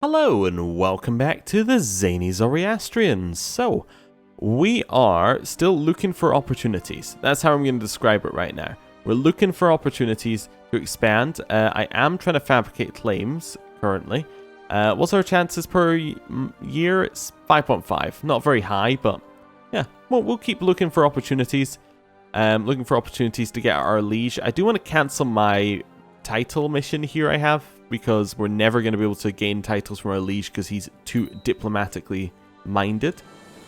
Hello and welcome back to the Zany Zoroastrians. So, we are still looking for opportunities. That's how I'm going to describe it right now. We're looking for opportunities to expand. I am trying to fabricate claims currently. What's our chances per year? It's 5.5. Not very high, but yeah, we'll keep looking for opportunities. Looking for opportunities to get our liege. I do want to cancel my title mission here I have, because we're never going to be able to gain titles from our liege because he's too diplomatically minded.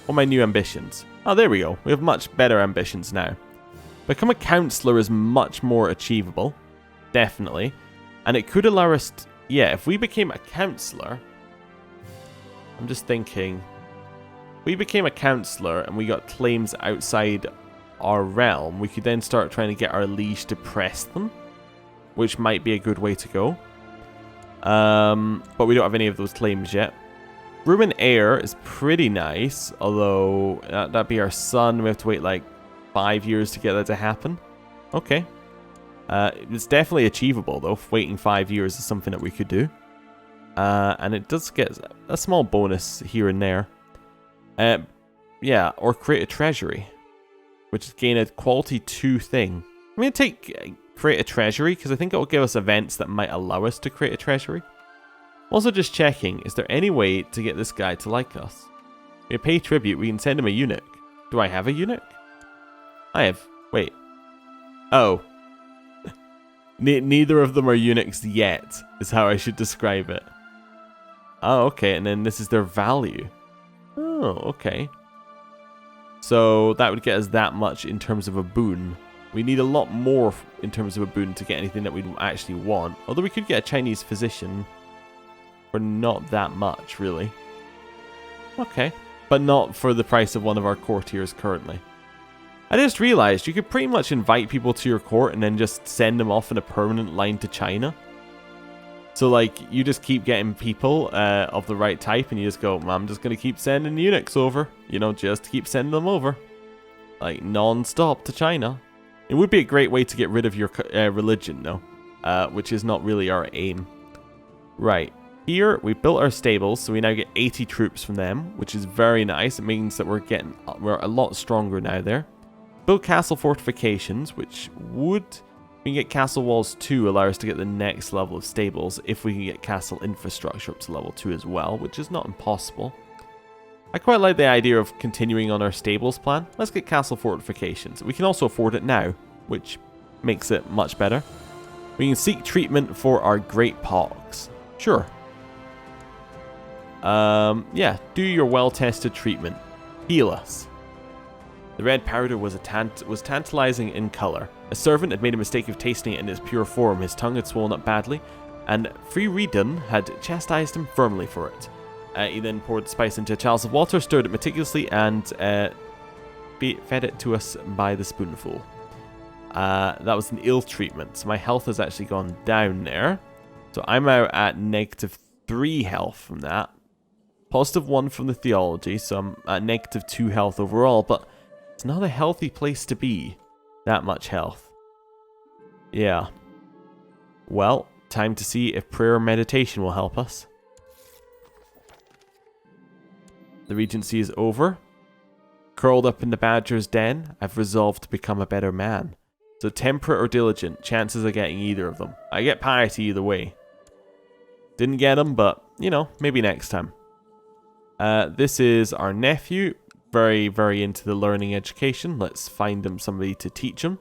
What are my new ambitions? Oh, there we go. We have much better ambitions now. Become a councillor is much more achievable. Definitely. And it could allow us... yeah, if we became a councillor... I'm just thinking... if we became a councillor and we got claims outside our realm, we could then start trying to get our liege to press them, which might be a good way to go. But we don't have any of those claims yet. Ruin Heir is pretty nice, although that'd be our son. We have to wait like 5 years to get that to happen. Okay. It's definitely achievable though. Waiting 5 years is something that we could do. And it does get a small bonus here and there. Yeah, or create a treasury, which is gain a quality 2 thing. I'm going to take... create a treasury, because I think it will give us events that might allow us to create a treasury. Also just checking, is there any way to get this guy to like us? We pay tribute, we can send him a eunuch. Do I have a eunuch? I have. Wait. Oh. Neither of them are eunuchs yet, is how I should describe it. Oh, okay, and then this is their value. Oh, okay. So that would get us that much in terms of a boon. We need a lot more in terms of a boon to get anything that we actually want. Although we could get a Chinese physician for not that much, really. Okay. But not for the price of one of our courtiers currently. I just realized you could pretty much invite people to your court and then just send them off in a permanent line to China. So, like, you just keep getting people of the right type and you just go, I'm just going to keep sending eunuchs over. You know, just keep sending them over. Like, non-stop to China. It would be a great way to get rid of your religion, though, which is not really our aim. Right. Here, we built our stables, so we now get 80 troops from them, which is very nice. It means that we're a lot stronger now there. Build castle fortifications, which would... we can get castle walls 2, allow us to get the next level of stables, if we can get castle infrastructure up to level 2 as well, which is not impossible. I quite like the idea of continuing on our stables plan. Let's get castle fortifications. We can also afford it now, which makes it much better. We can seek treatment for our great pox. Sure. Yeah, do your well-tested treatment. Heal us. The red powder was tantalizing in color. A servant had made a mistake of tasting it in its pure form. His tongue had swollen up badly, and Freeredon had chastised him firmly for it. He then poured the spice into a chalice of water, stirred it meticulously, and fed it to us by the spoonful. That was an ill treatment, so my health has actually gone down there. So I'm out at -3 health from that. +1 from the theology, so I'm at -2 health overall, but it's not a healthy place to be. That much health. Yeah. Well, time to see if prayer and meditation will help us. The regency is over. Curled up in the badger's den, I've resolved to become a better man. So temperate or diligent, chances of getting either of them. I get piety either way. Didn't get them, but, you know, maybe next time. This is our nephew. Very, very into the learning education. Let's find him somebody to teach him.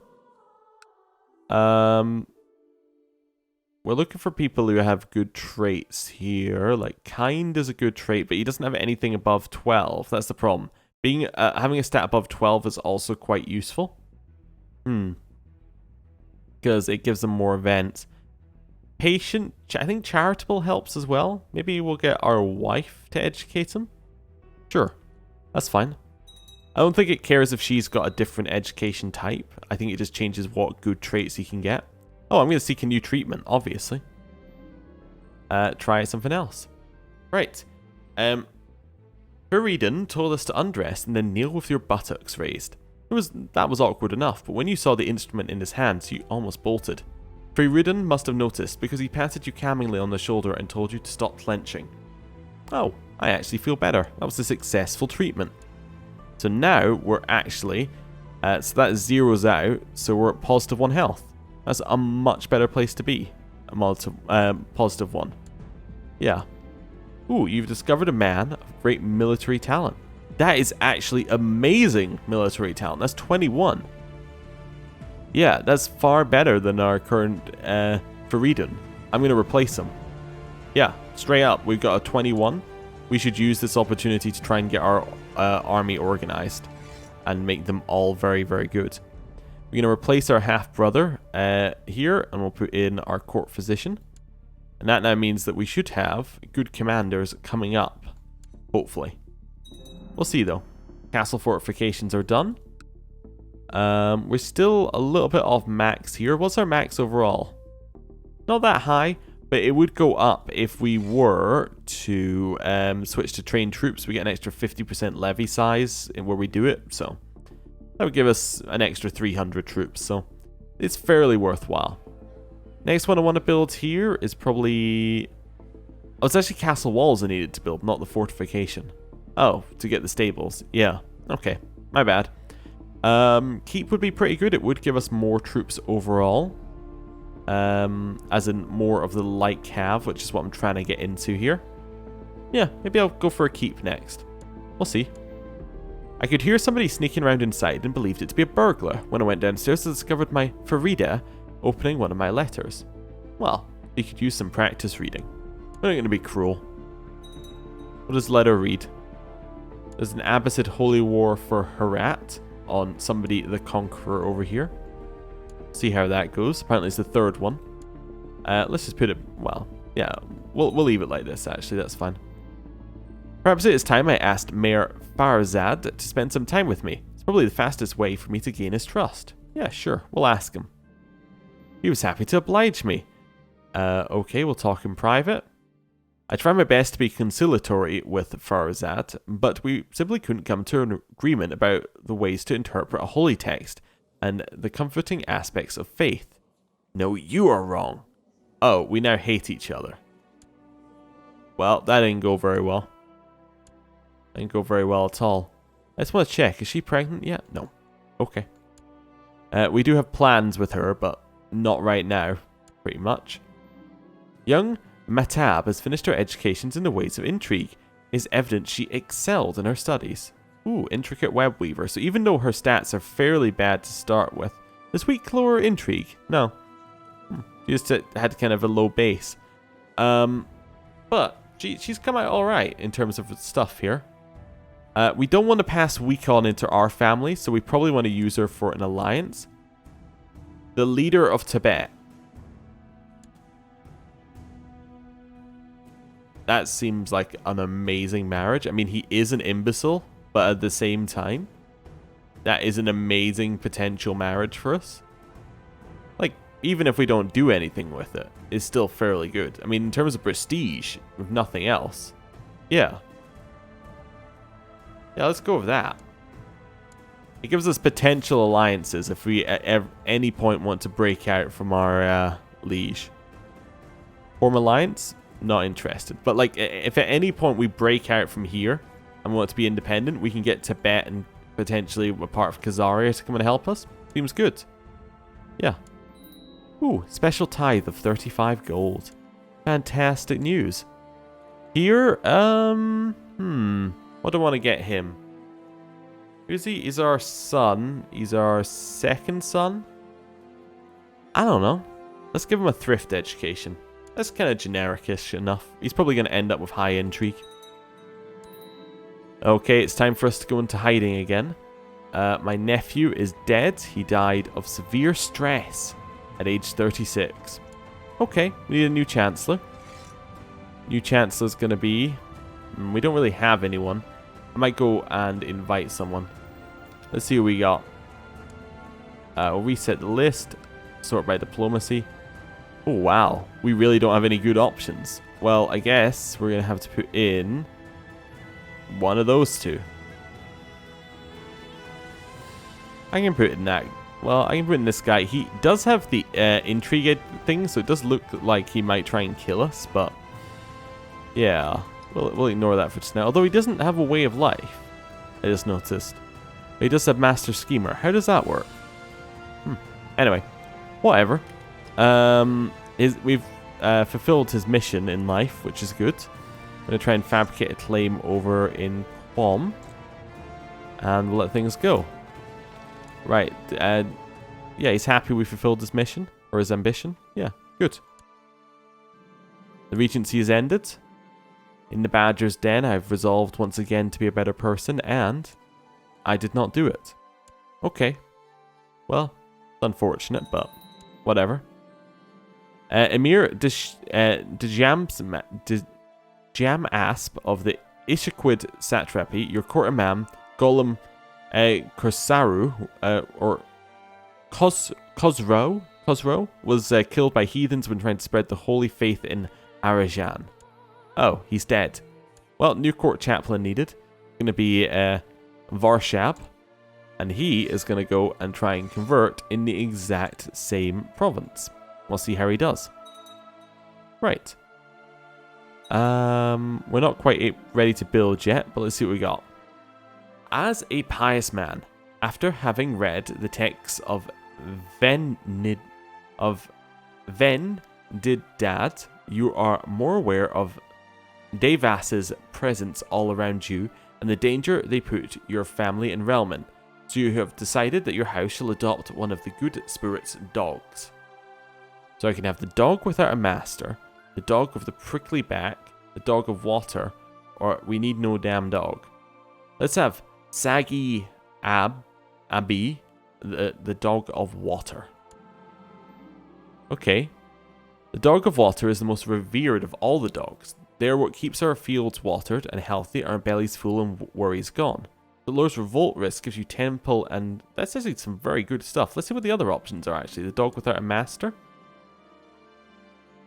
We're looking for people who have good traits here. Like, kind is a good trait, but he doesn't have anything above 12. That's the problem. Having a stat above 12 is also quite useful. Because it gives them more events. Patient, I think charitable helps as well. Maybe we'll get our wife to educate him. Sure, that's fine. I don't think it cares if she's got a different education type. I think it just changes what good traits he can get. Oh, I'm going to seek a new treatment, obviously. Try something else. Right. Freeredon told us to undress and then kneel with your buttocks raised. That was awkward enough, but when you saw the instrument in his hands, you almost bolted. Freeredon must have noticed, because he patted you calmingly on the shoulder and told you to stop clenching. Oh, I actually feel better. That was a successful treatment. So now we're actually, so that zeroes out, so we're at +1 health. That's a much better place to be. A +1. Yeah. Ooh, you've discovered a man of great military talent. That is actually amazing military talent. That's 21. Yeah, that's far better than our current Faridun. I'm going to replace him. Yeah, straight up, we've got a 21. We should use this opportunity to try and get our army organized and make them all very, very good. We're going to replace our half-brother here, and we'll put in our court physician. And that now means that we should have good commanders coming up, hopefully. We'll see, though. Castle fortifications are done. We're still a little bit off max here. What's our max overall? Not that high, but it would go up if we were to switch to trained troops. We get an extra 50% levy size where we do it, so that would give us an extra 300 troops, so it's fairly worthwhile. Next one I want to build here is probably... Oh, it's actually castle walls I needed to build, not the fortification. Oh, to get the stables. Yeah, okay, my bad. Keep would be pretty good. It would give us more troops overall. As in more of the light cav, which is what I'm trying to get into here. Yeah, maybe I'll go for a keep next. We'll see. I could hear somebody sneaking around inside and believed it to be a burglar. When I went downstairs, I discovered my Farida opening one of my letters. Well, you could use some practice reading. I'm not going to be cruel. What does letter read? There's an Abbasid holy war for Herat on somebody, the Conqueror, over here. See how that goes. Apparently it's the third one. Let's just put it, well, yeah, we'll leave it like this, actually, that's fine. Perhaps it is time I asked Mayor Farzad to spend some time with me. It's probably the fastest way for me to gain his trust. Yeah, sure, we'll ask him. He was happy to oblige me. Okay, we'll talk in private. I tried my best to be conciliatory with Farzad, but we simply couldn't come to an agreement about the ways to interpret a holy text and the comforting aspects of faith. No, you are wrong. Oh, we now hate each other. Well, that didn't go very well. Didn't go very well at all. I just want to check. Is she pregnant yet? No. Okay. We do have plans with her, but not right now, pretty much. Young Matab has finished her educations in the ways of intrigue. It is evident she excelled in her studies. Ooh, intricate web weaver. So even though her stats are fairly bad to start with, does weak lower intrigue? No. She just had kind of a low base. But she's come out alright in terms of stuff here. We don't want to pass weak on into our family, so we probably want to use her for an alliance. The leader of Tibet. That seems like an amazing marriage. I mean, he is an imbecile, but at the same time, that is an amazing potential marriage for us. Like, even if we don't do anything with it, it's still fairly good. I mean, in terms of prestige, with nothing else. Yeah. Yeah, let's go with that. It gives us potential alliances if we at any point want to break out from our liege. Form alliance? Not interested. But like, if at any point we break out from here and want to be independent, we can get Tibet and potentially a part of Khazaria to come and help us. Seems good. Yeah. Ooh, special tithe of 35 gold. Fantastic news. Here, what do I want to get him? Who's he? He's our son. He's our second son? I don't know. Let's give him a thrift education. That's kind of generic-ish enough. He's probably going to end up with high intrigue. Okay, it's time for us to go into hiding again. My nephew is dead. He died of severe stress at age 36. Okay, we need a new chancellor. New chancellor's going to be... we don't really have anyone. I might go and invite someone. Let's see what we got. We'll reset the list. Sort by diplomacy. Oh, wow. We really don't have any good options. Well, I guess we're going to have to put in one of those two. I can put in that. Well, I can put in this guy. He does have the intrigue thing, so it does look like he might try and kill us, but yeah. We'll ignore that for just now. Although he doesn't have a way of life, I just noticed. He does have Master Schemer. How does that work? Anyway, whatever. We've fulfilled his mission in life, which is good. I'm going to try and fabricate a claim over in Quam. And we'll let things go. Right. Yeah, he's happy we fulfilled his mission. Or his ambition. Yeah, good. The Regency is ended. In the Badger's Den, I've resolved once again to be a better person, and I did not do it. Okay. Well, it's unfortunate, but whatever. Emir Jamasp of the Ishiquid Satrapy, your court imam, Golem Kursaru, or Khosrow, was killed by heathens when trying to spread the holy faith in Arajan. Oh, he's dead. Well, new court chaplain needed. Going to be Varshab, and he is going to go and try and convert in the exact same province. We'll see how he does. Right. We're not quite ready to build yet, but let's see what we got. As a pious man, after having read the texts of Vendidad, you are more aware of Devas's presence all around you and the danger they put your family and realm in. So you have decided that your house shall adopt one of the good spirit's dogs. So I can have the dog without a master, the dog with the prickly back, the dog of water, or we need no damn dog. Let's have Sagi Abi, the dog of water. Okay. The dog of water is the most revered of all the dogs. They are what keeps our fields watered and healthy, our bellies full and worries gone. The lowers revolt risk, gives you temple, and that's actually some very good stuff. Let's see what the other options are actually. The dog without a master.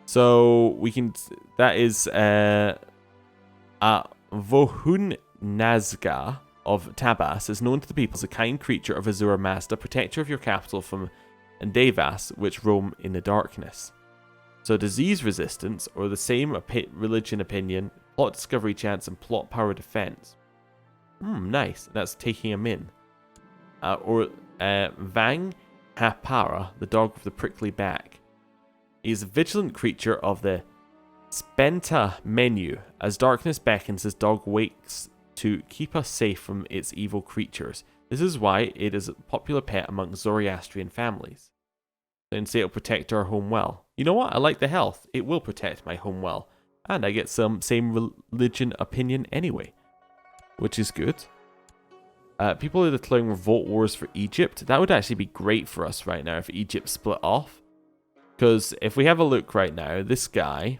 So we can, that is Vohun Nazga of Tabas is known to the people as a kind creature of Azura Mazda, protector of your capital from Devas, which roam in the darkness. So disease resistance, or the same religion opinion, plot discovery chance, and plot power defense. Nice. That's taking him in. Vang Hapara, the dog with the prickly back. He is a vigilant creature of the Spenta menu. As darkness beckons, his dog wakes to keep us safe from its evil creatures. This is why it is a popular pet among Zoroastrian families. Then say it'll protect our home well. You know what? I like the health. It will protect my home well. And I get some same religion opinion anyway. Which is good. People are declaring revolt wars for Egypt. That would actually be great for us right now if Egypt split off. Because if we have a look right now, this guy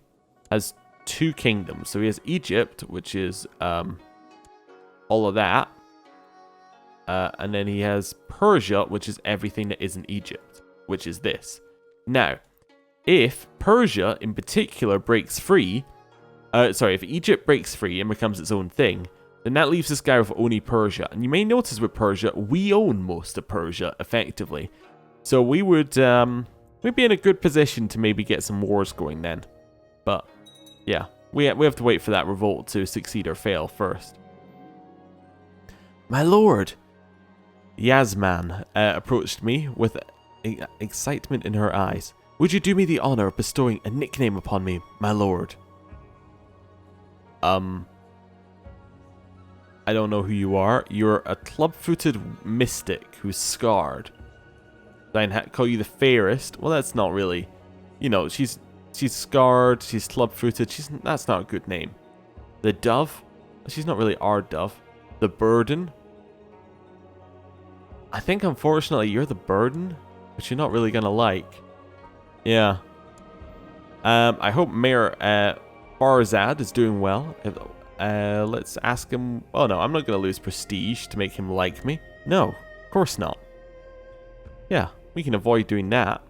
has two kingdoms. So he has Egypt, which is all of that. And then he has Persia, which is everything that isn't Egypt, which is this. Now, if Persia in particular breaks free, if Egypt breaks free and becomes its own thing, then that leaves this guy with only Persia. And you may notice with Persia, we own most of Persia, effectively. So we would, we'd be in a good position to maybe get some wars going then. But, yeah, we have to wait for that revolt to succeed or fail first. My lord! Yasman approached me with excitement in her eyes. Would you do me the honor of bestowing a nickname upon me, my lord? I don't know who you are. You're a club-footed mystic who's scarred. I call you the fairest. Well, that's not really... You know, she's scarred, she's club-footed. That's not a good name. The dove? She's not really our dove. The burden? I think, unfortunately, you're the burden, which you're not really going to like. Yeah. I hope Mayor Barzad is doing well. Let's ask him... Oh, no, I'm not going to lose prestige to make him like me. No, of course not. Yeah, we can avoid doing that.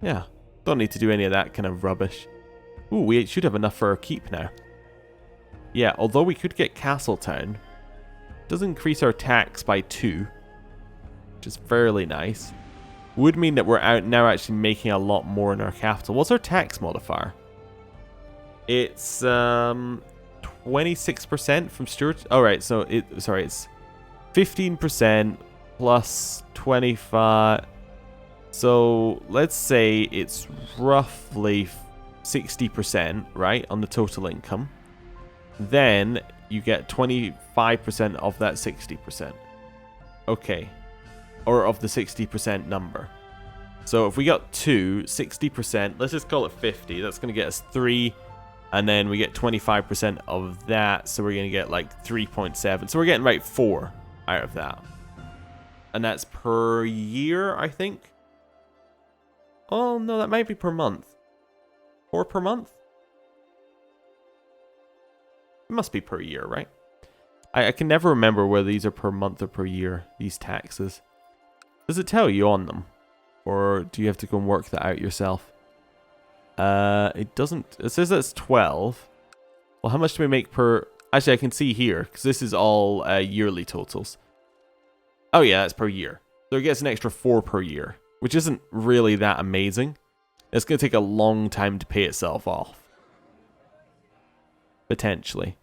Yeah, don't need to do any of that kind of rubbish. Ooh, we should have enough for our keep now. Yeah, although we could get Castletown. It does increase our tax by 2. Which is fairly nice. Would mean that we're out now actually making a lot more in our capital. What's our tax modifier? It's 12 26% from Stuart. All right, so it's 15% plus 25. So let's say it's roughly 60%, right, on the total income. Then you get 25% of that 60%. Okay. Or of the 60% number. So if we got 60%, let's just call it 50. That's going to get us 3. And then we get 25% of that. So we're going to get like 3.7. So we're getting right 4 out of that. And that's per year, I think. Oh, no, that might be per month. 4 per month? It must be per year, right? I can never remember whether these are per month or per year, these taxes. Does it tell you on them? Or do you have to go and work that out yourself? It doesn't. It says that's 12. Well, how much do we make per... Actually, I can see here, because this is all yearly totals. Oh, yeah, that's per year. So it gets an extra 4 per year, which isn't really that amazing. It's going to take a long time to pay itself off. Potentially.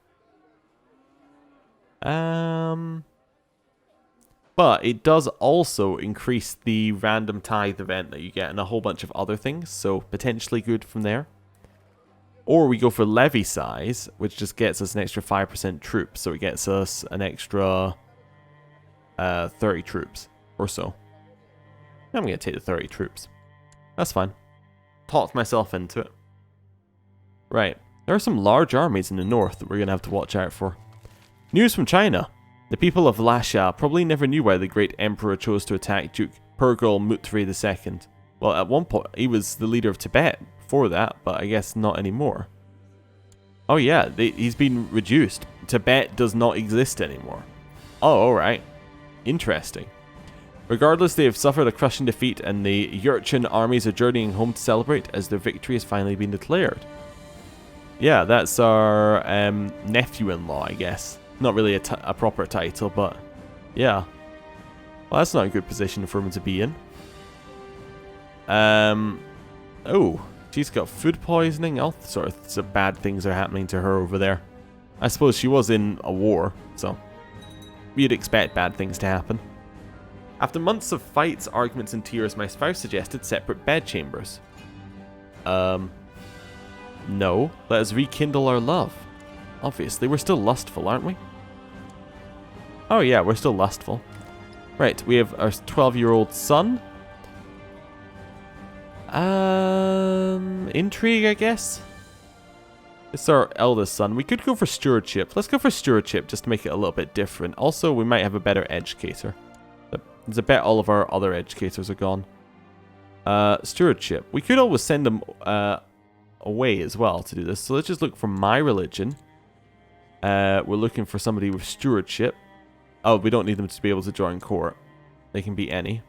But it does also increase the random tithe event that you get and a whole bunch of other things, so potentially good from there. Or we go for levy size, which just gets us an extra 5% troops, so it gets us an extra 30 troops or so. I'm going to take the 30 troops. That's fine. Talked myself into it. Right. There are some large armies in the north that we're going to have to watch out for. News from China. The people of Lasha probably never knew why the great emperor chose to attack Duke Pergol Mutri II. Well, at one point, he was the leader of Tibet before that, but I guess not anymore. Oh yeah, he's been reduced. Tibet does not exist anymore. Oh, alright. Interesting. Regardless, they have suffered a crushing defeat, and the Yurchin armies are journeying home to celebrate as their victory has finally been declared. Yeah, that's our nephew-in-law, I guess. Not really a proper title, but yeah. Well, that's not a good position for him to be in. Oh, she's got food poisoning. All sorts of bad things are happening to her over there. I suppose she was in a war, so you'd expect bad things to happen. After months of fights, arguments, and tears, my spouse suggested separate bedchambers. No, let us rekindle our love. Obviously, we're still lustful, aren't we? Oh yeah, we're still lustful. Right, we have our 12-year-old son. Intrigue, I guess? It's our eldest son. We could go for stewardship. Let's go for stewardship just to make it a little bit different. Also, we might have a better educator. There's a bet all of our other educators are gone. Stewardship. We could always send them away as well to do this. So let's just look for my religion. We're looking for somebody with stewardship. Oh, we don't need them to be able to join court. They can be any.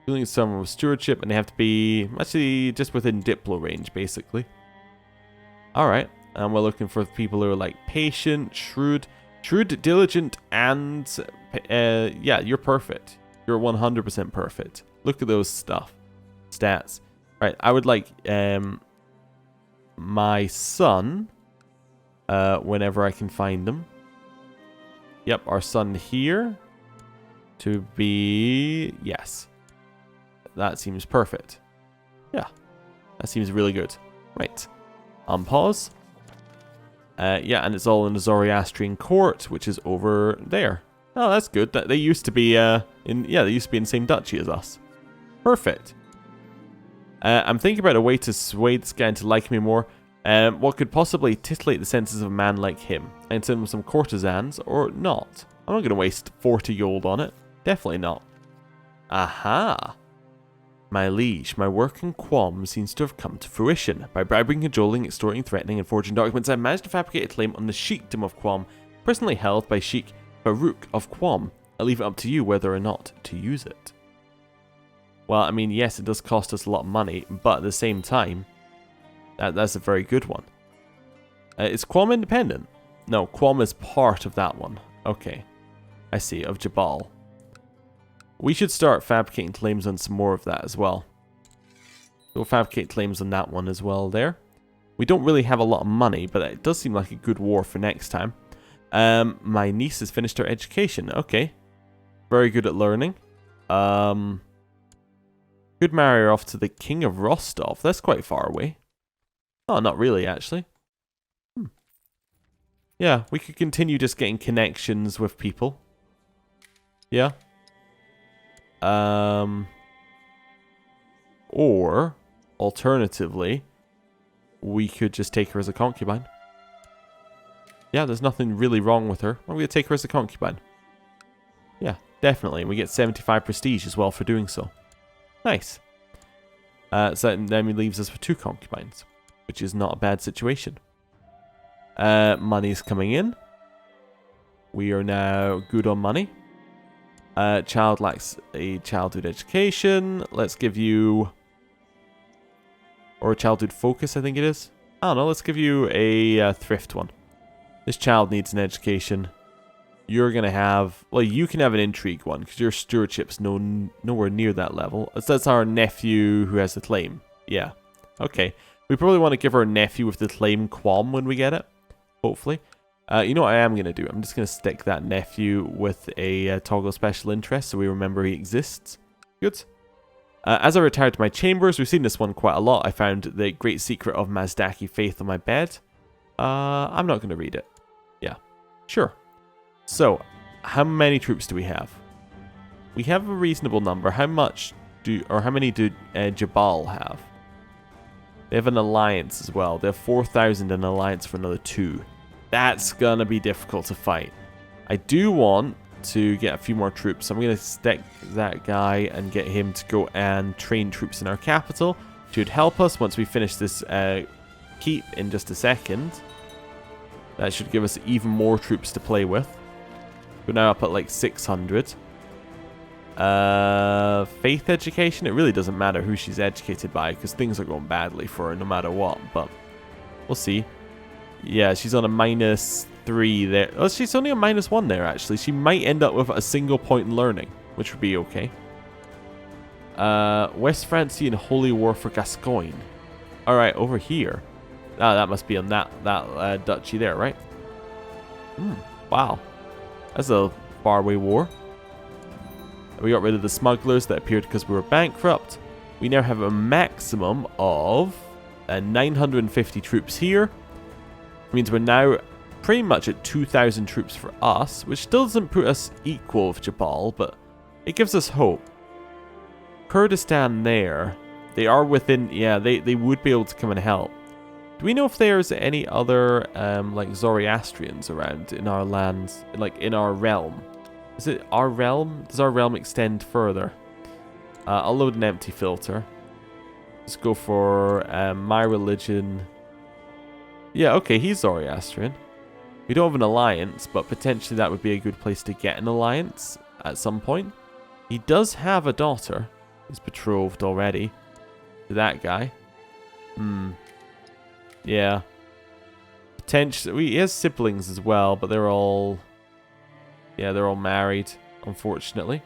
We're looking for someone with stewardship, and they have to be actually just within Diplo range, basically. Alright, and we're looking for people who are like patient, shrewd, diligent, and yeah, you're perfect. You're 100% perfect. Look at those stats. Right, I would like my son, whenever I can find them. Yep, our son here to be, yes. That seems perfect. Yeah, that seems really good. Right, unpause. Yeah, and it's all in the Zoroastrian court, which is over there. Oh, that's good. They used to be in the same duchy as us. Perfect. I'm thinking about a way to sway this guy into liking me more. What could possibly titillate the senses of a man like him? And send him some courtesans, or not? I'm not going to waste 40 gold on it. Definitely not. Aha! My liege, my work in Quam seems to have come to fruition. By bribing, cajoling, extorting, threatening, and forging documents, I managed to fabricate a claim on the Sheikdom of Quam, personally held by Sheikh Baruch of Quam. I leave it up to you whether or not to use it. Well, I mean, yes, it does cost us a lot of money, but at the same time, that's a very good one. Is Quam independent? No, Quam is part of that one. Okay, I see, of Jabal. We should start fabricating claims on some more of that as well. We'll fabricate claims on that one as well there. We don't really have a lot of money, but it does seem like a good war for next time. My niece has finished her education. Okay. Very good at learning. Could marry her off to the King of Rostov. That's quite far away. Oh, not really, actually. Yeah, we could continue just getting connections with people. Yeah. Or, alternatively, we could just take her as a concubine. Yeah, there's nothing really wrong with her. I'm going to take her as a concubine. Yeah, definitely. We get 75 prestige as well for doing so. Nice. So that then leaves us with 2 concubines, which is not a bad situation. Money's coming in. We are now good on money. Child lacks a childhood education. Let's give you... Or a childhood focus, I think it is. I don't know, let's give you a thrift one. This child needs an education. You're going to have... Well, you can have an intrigue one, because your stewardship's nowhere near that level. So that's our nephew who has the claim. Yeah. Okay. We probably want to give our nephew with the claim qualm when we get it. Hopefully. You know what I am going to do? I'm just going to stick that nephew with a toggle special interest so we remember he exists. Good. As I retired to my chambers, we've seen this one quite a lot. I found the Great Secret of Mazdaki Faith on my bed. I'm not going to read it. Yeah. Sure. So, how many troops do we have? We have a reasonable number. How many do Jabal have? They have an alliance as well. They have 4,000 and an alliance for another 2. That's gonna be difficult to fight. I do want to get a few more troops. So I'm gonna stick that guy and get him to go and train troops in our capital. Should help us once we finish this keep in just a second. That should give us even more troops to play with. We're now up at like 600. Faith education, it really doesn't matter who she's educated by because things are going badly for her no matter what, but we'll see. Yeah, she's on a -3 there. Oh, she's only a -1 there actually. She might end up with a single point in learning, which would be okay. West Francian Holy War for Gascoigne. Alright, over here. Ah, that must be on that duchy there, right? Wow. That's a faraway war. We got rid of the smugglers that appeared because we were bankrupt. We now have a maximum of 950 troops here. It means we're now pretty much at 2,000 troops for us, which doesn't put us equal with Jabal, but it gives us hope. Kurdistan there, they are within, yeah, they would be able to come and help. Do we know if there's any other, like, Zoroastrians around in our lands, like, in our realm? Is it our realm? Does our realm extend further? I'll load an empty filter. Let's go for my religion. Yeah, okay, he's Zoroastrian. We don't have an alliance, but potentially that would be a good place to get an alliance at some point. He does have a daughter. He's betrothed already to that guy. Yeah. Potentially, he has siblings as well, but they're all... Yeah, they're all married, unfortunately.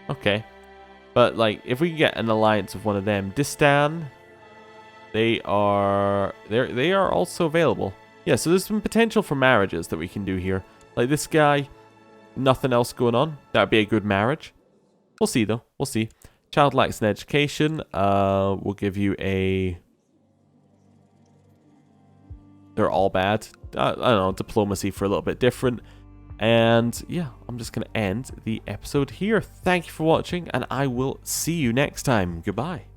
Okay. But, like, if we can get an alliance with one of them. Distan, they are also available. Yeah, so there's some potential for marriages that we can do here. Like this guy, nothing else going on. That would be a good marriage. We'll see, though. We'll see. Child lacks an education. We'll give you a... They're all bad. I don't know, diplomacy for a little bit different. And yeah, I'm just going to end the episode here. Thank you for watching, and I will see you next time. Goodbye.